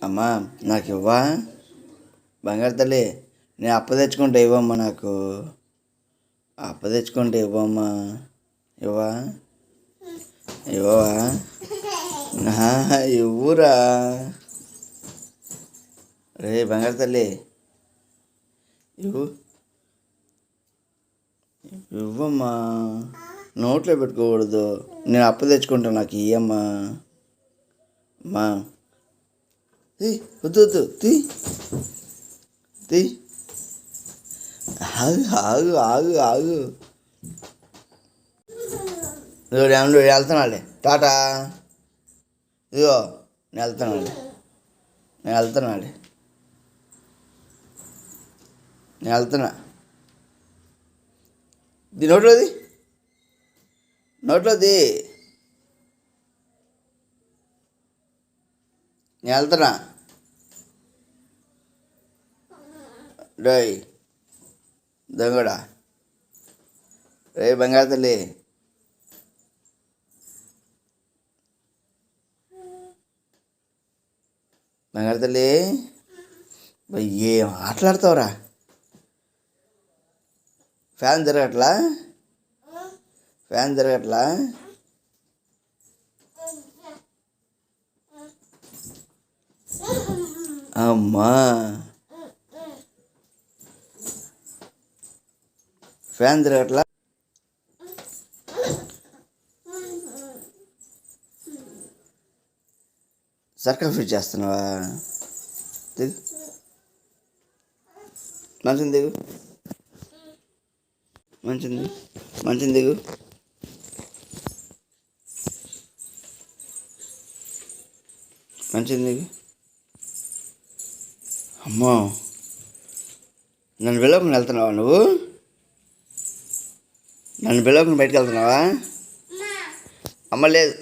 అమ్మా నాకు ఇవ్వా బంగారు తల్లి. నేను అప్పు తెచ్చుకుంటే ఇవ్వమ్మా, నాకు అప్పు తెచ్చుకుంటే ఇవ్వమ్మా. ఇవ్వా ఇవ్వవా? ఇవ్వురా రే బంగారు తల్లి, ఇవ్వు ఇవ్వమ్మా. నోట్లో పెట్టుకోకూడదు. నేను అప్పు తెచ్చుకుంటా, నాకు ఇయ్యమ్మా. అమ్మా వద్దు వద్దు, తీ తీ. ఆగు ఆగు ఆగు ఆగు. ఇదిగో వెళ్తున్నాడే, టాటా. ఇదిగో నేను వెళ్తున్నాడు, నేను వెళ్తున్నా. నోట్లోది నేను వెళ్తున్నా. డోయ్ దొంగడా, రే బంగారు తల్లి. బంగారు తల్లి, ఏం ఆటలాడతావురా? ఫ్యాన్ తిరగట్లా? అమ్మా ఫ్యాన్ తిరగట్లా? సర్కల్ ఫిట్ చేస్తున్నావా? దిగు, మంచిది దిగు, మంచిది దిగు. అమ్మో, నన్ను వెళ్ళకుండా వెళ్తున్నావా నువ్వు? నన్ను పిల్లలకు బయటకు వెళ్తున్నావా? అమ్మ లేదు.